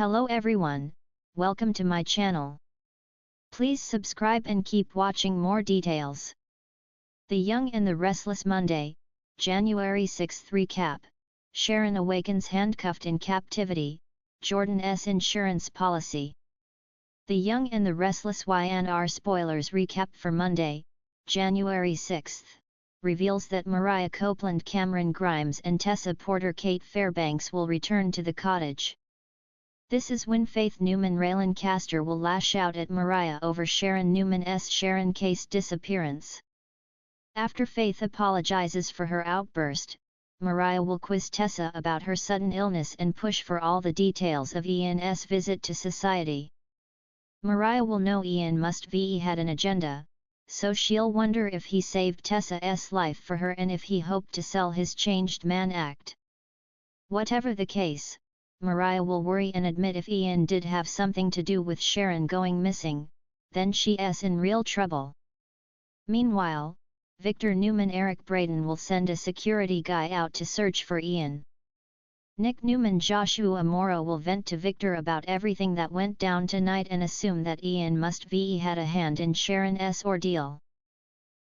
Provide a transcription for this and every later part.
Hello everyone, welcome to my channel. Please subscribe and keep watching more details. The Young and the Restless Monday, January 6th recap. Sharon awakens handcuffed in captivity, Jordan's insurance policy. The Young and the Restless YNR spoilers recap for Monday, January 6th, reveals that Mariah Copeland, Cameron Grimes and Tessa Porter Kate Fairbanks will return to the cottage. This is when Faith Newman Castor will lash out at Mariah over Sharon Newman's Sharon case disappearance. After Faith apologizes for her outburst, Mariah will quiz Tessa about her sudden illness and push for all the details of Ian's visit to society. Mariah will know Ian must have had an agenda, so she'll wonder if he saved Tessa's life for her and if he hoped to sell his changed man act. Whatever the case, Mariah will worry and admit if Ian did have something to do with Sharon going missing, then she's in real trouble. Meanwhile, Victor Newman Eric Braden will send a security guy out to search for Ian. Nick Newman Joshua Morrow will vent to Victor about everything that went down tonight and assume that Ian must have had a hand in Sharon's ordeal.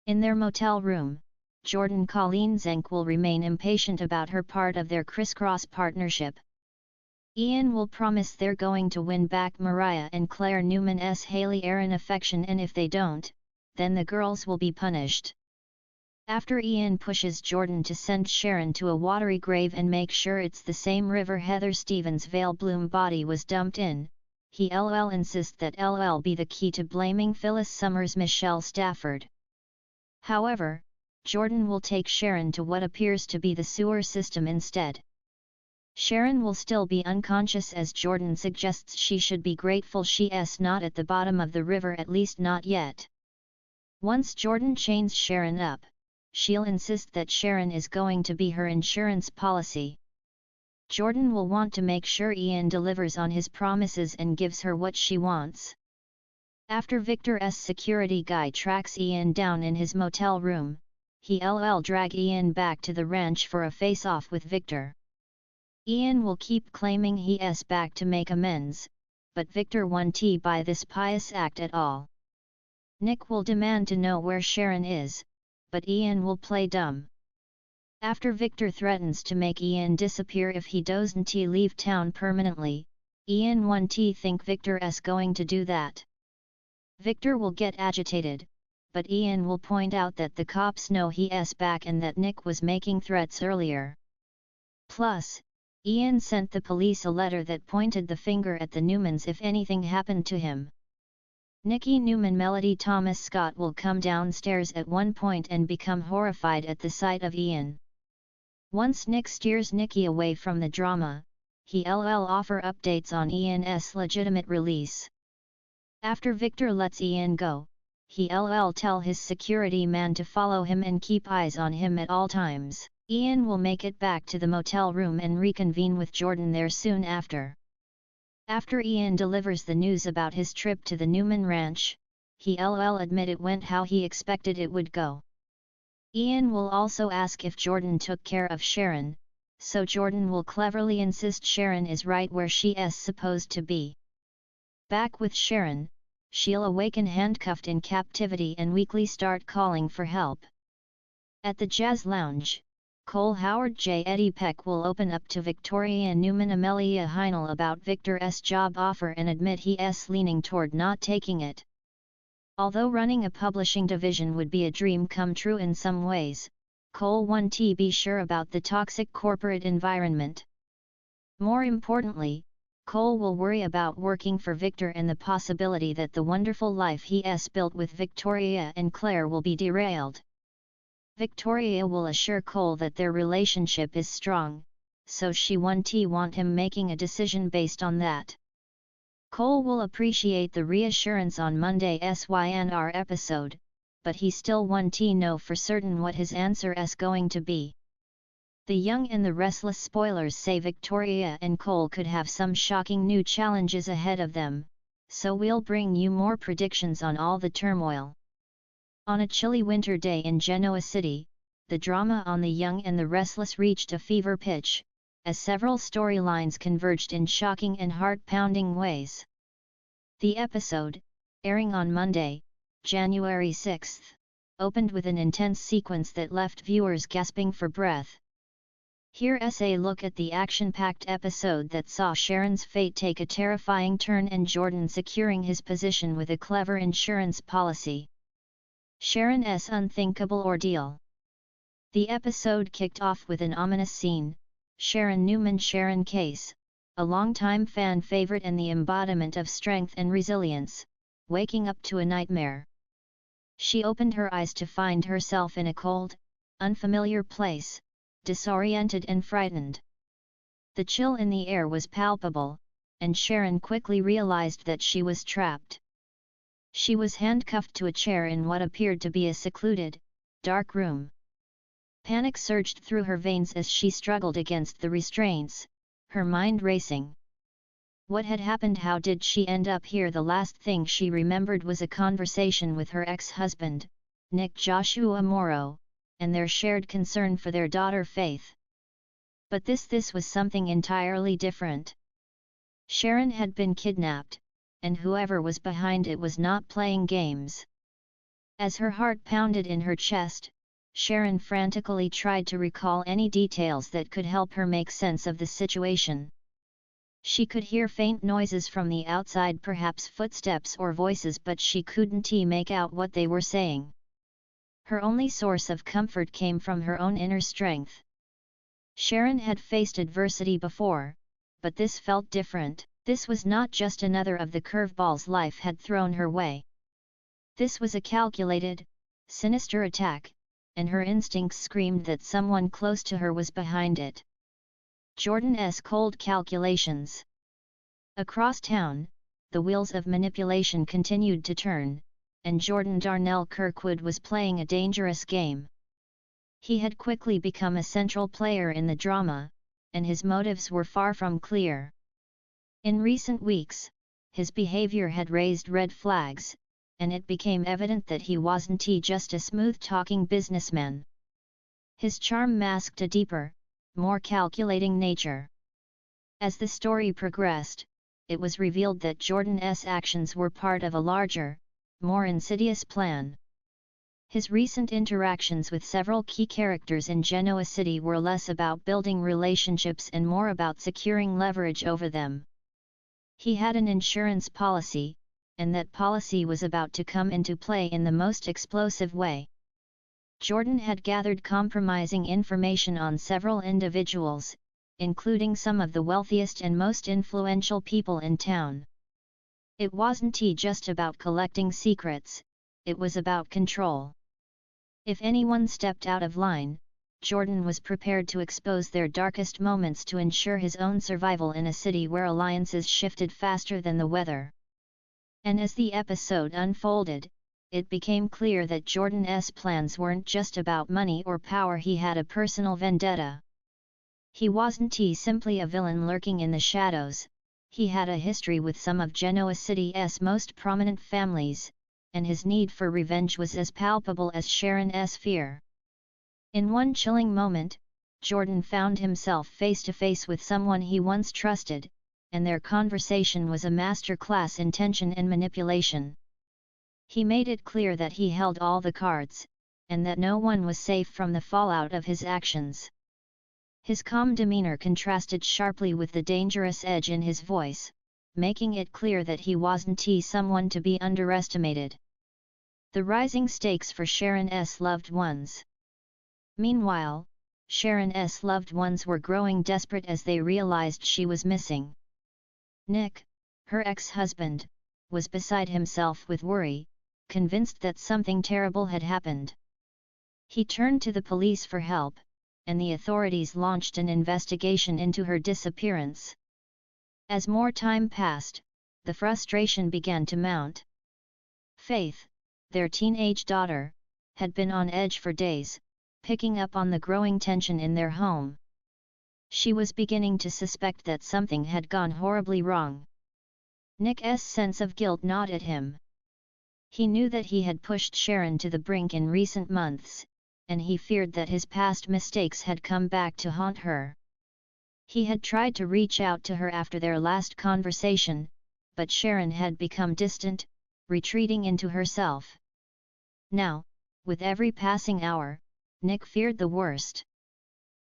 In their motel room, Jordan Colleen Zenk will remain impatient about her part of their crisscross partnership. Ian will promise they're going to win back Mariah and Claire Newman's Haley Aaron affection, and if they don't, then the girls will be punished. After Ian pushes Jordan to send Sharon to a watery grave and make sure it's the same river Heather Stevens' Vale Bloom body was dumped in, he insists that be the key to blaming Phyllis Summers' Michelle Stafford. However, Jordan will take Sharon to what appears to be the sewer system instead. Sharon will still be unconscious as Jordan suggests she should be grateful she's not at the bottom of the river, at least not yet. Once Jordan chains Sharon up, she'll insist that Sharon is going to be her insurance policy. Jordan will want to make sure Ian delivers on his promises and gives her what she wants. After Victor's security guy tracks Ian down in his motel room, he'll drag Ian back to the ranch for a face-off with Victor. Ian will keep claiming he's back to make amends, but Victor won't buy this pious act at all. Nick will demand to know where Sharon is, but Ian will play dumb. After Victor threatens to make Ian disappear if he doesn't leave town permanently, Ian won't think Victor's going to do that. Victor will get agitated, but Ian will point out that the cops know he's back and that Nick was making threats earlier. Plus, Ian sent the police a letter that pointed the finger at the Newmans if anything happened to him. Nikki Newman Melody Thomas Scott will come downstairs at one point and become horrified at the sight of Ian. Once Nick steers Nikki away from the drama, he'll offer updates on Ian's legitimate release. After Victor lets Ian go, he'll tell his security man to follow him and keep eyes on him at all times. Ian will make it back to the motel room and reconvene with Jordan there soon after. After Ian delivers the news about his trip to the Newman Ranch, he'll admit it went how he expected it would go. Ian will also ask if Jordan took care of Sharon, so Jordan will cleverly insist Sharon is right where she's supposed to be. Back with Sharon, she'll awaken handcuffed in captivity and weakly start calling for help. At the Jazz Lounge, Cole Howard J. Eddie Peck will open up to Victoria Newman Amelia Heinel about Victor's job offer and admit he's leaning toward not taking it. Although running a publishing division would be a dream come true in some ways, Cole won't be sure about the toxic corporate environment. More importantly, Cole will worry about working for Victor and the possibility that the wonderful life he's built with Victoria and Claire will be derailed. Victoria will assure Cole that their relationship is strong, so she won't want him making a decision based on that. Cole will appreciate the reassurance on Monday's YNR episode, but he still won't know for certain what his answer is going to be. The Young and the Restless spoilers say Victoria and Cole could have some shocking new challenges ahead of them, so we'll bring you more predictions on all the turmoil. On a chilly winter day in Genoa City, the drama on The Young and the Restless reached a fever pitch, as several storylines converged in shocking and heart-pounding ways. The episode, airing on Monday, January 6, opened with an intense sequence that left viewers gasping for breath. Here's a look at the action-packed episode that saw Sharon's fate take a terrifying turn and Jordan securing his position with a clever insurance policy. Sharon's unthinkable ordeal. The episode kicked off with an ominous scene. Sharon Newman, Sharon Case, a longtime fan favorite and the embodiment of strength and resilience, waking up to a nightmare. She opened her eyes to find herself in a cold, unfamiliar place, disoriented and frightened. The chill in the air was palpable, and Sharon quickly realized that she was trapped. She was handcuffed to a chair in what appeared to be a secluded, dark room. Panic surged through her veins as she struggled against the restraints, her mind racing. What had happened? How did she end up here? The last thing she remembered was a conversation with her ex-husband, Nick Joshua Morrow, and their shared concern for their daughter Faith. But this was something entirely different. Sharon had been kidnapped, and whoever was behind it was not playing games. As her heart pounded in her chest, Sharon frantically tried to recall any details that could help her make sense of the situation. She could hear faint noises from the outside, perhaps footsteps or voices, but she couldn't make out what they were saying. Her only source of comfort came from her own inner strength. Sharon had faced adversity before, but this felt different. This was not just another of the curveballs life had thrown her way. This was a calculated, sinister attack, and her instincts screamed that someone close to her was behind it. Jordan's cold calculations. Across town, the wheels of manipulation continued to turn, and Jordan Darnell Kirkwood was playing a dangerous game. He had quickly become a central player in the drama, and his motives were far from clear. In recent weeks, his behavior had raised red flags, and it became evident that he wasn't just a smooth-talking businessman. His charm masked a deeper, more calculating nature. As the story progressed, it was revealed that Jordan's actions were part of a larger, more insidious plan. His recent interactions with several key characters in Genoa City were less about building relationships and more about securing leverage over them. He had an insurance policy, and that policy was about to come into play in the most explosive way. Jordan had gathered compromising information on several individuals, including some of the wealthiest and most influential people in town. It wasn't just about collecting secrets, it was about control. If anyone stepped out of line, Jordan was prepared to expose their darkest moments to ensure his own survival in a city where alliances shifted faster than the weather. And as the episode unfolded, it became clear that Jordan's plans weren't just about money or power. He had a personal vendetta. He wasn't simply a villain lurking in the shadows, he had a history with some of Genoa City's most prominent families, and his need for revenge was as palpable as Sharon's fear. In one chilling moment, Jordan found himself face to face with someone he once trusted, and their conversation was a masterclass in tension and manipulation. He made it clear that he held all the cards, and that no one was safe from the fallout of his actions. His calm demeanor contrasted sharply with the dangerous edge in his voice, making it clear that he wasn't someone to be underestimated. The rising stakes for Sharon's loved ones. Meanwhile, Sharon's loved ones were growing desperate as they realized she was missing. Nick, her ex-husband, was beside himself with worry, convinced that something terrible had happened. He turned to the police for help, and the authorities launched an investigation into her disappearance. As more time passed, the frustration began to mount. Faith, their teenage daughter, had been on edge for days, picking up on the growing tension in their home. She was beginning to suspect that something had gone horribly wrong. Nick's sense of guilt gnawed at him. He knew that he had pushed Sharon to the brink in recent months, and he feared that his past mistakes had come back to haunt her. He had tried to reach out to her after their last conversation, but Sharon had become distant, retreating into herself. Now, with every passing hour, Nick feared the worst.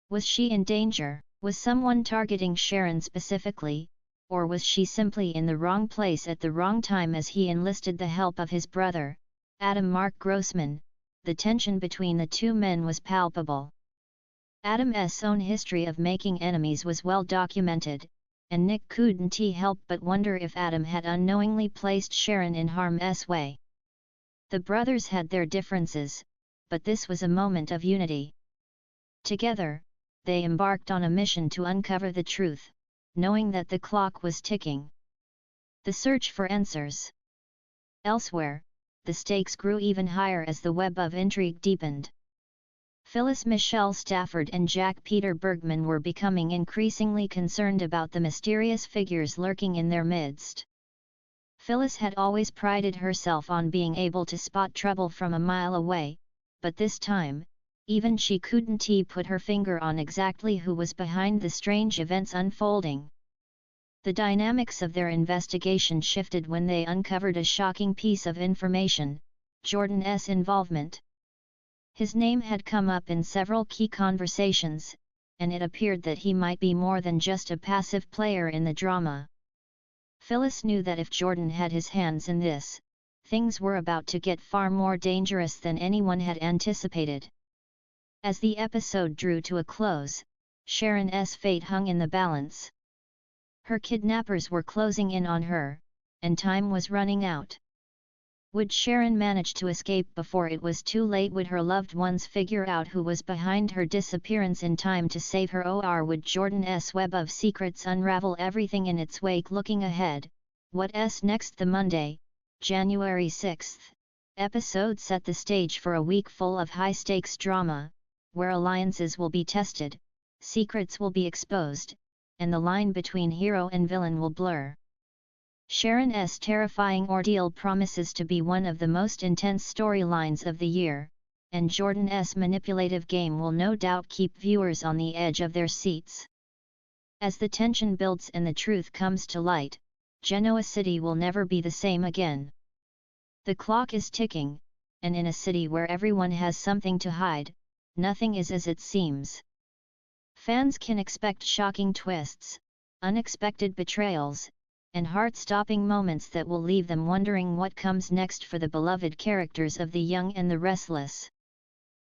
Was she in danger? Was someone targeting Sharon specifically, or was she simply in the wrong place at the wrong time? As he enlisted the help of his brother, Adam Mark Grossman, the tension between the two men was palpable. Adam's own history of making enemies was well documented, and Nick couldn't help but wonder if Adam had unknowingly placed Sharon in harm's way. The brothers had their differences, but this was a moment of unity. Together, they embarked on a mission to uncover the truth, knowing that the clock was ticking. The search for answers. Elsewhere, the stakes grew even higher as the web of intrigue deepened. Phyllis Michelle Stafford and Jack Peter Bergman were becoming increasingly concerned about the mysterious figures lurking in their midst. Phyllis had always prided herself on being able to spot trouble from a mile away, but this time, even she couldn't put her finger on exactly who was behind the strange events unfolding. The dynamics of their investigation shifted when they uncovered a shocking piece of information: Jordan's involvement. His name had come up in several key conversations, and it appeared that he might be more than just a passive player in the drama. Phyllis knew that if Jordan had his hands in this, things were about to get far more dangerous than anyone had anticipated. As the episode drew to a close, Sharon's fate hung in the balance. Her kidnappers were closing in on her, and time was running out. Would Sharon manage to escape before it was too late? Would her loved ones figure out who was behind her disappearance in time to save her, or would Jordan's web of secrets unravel everything in its wake? Looking ahead, what's next? The Monday, January 6th, episode set the stage for a week full of high-stakes drama, where alliances will be tested, secrets will be exposed, and the line between hero and villain will blur. Sharon's terrifying ordeal promises to be one of the most intense storylines of the year, and Jordan's manipulative game will no doubt keep viewers on the edge of their seats. As the tension builds and the truth comes to light, Genoa City will never be the same again. The clock is ticking, and in a city where everyone has something to hide, nothing is as it seems. Fans can expect shocking twists, unexpected betrayals, and heart-stopping moments that will leave them wondering what comes next for the beloved characters of The Young and the Restless.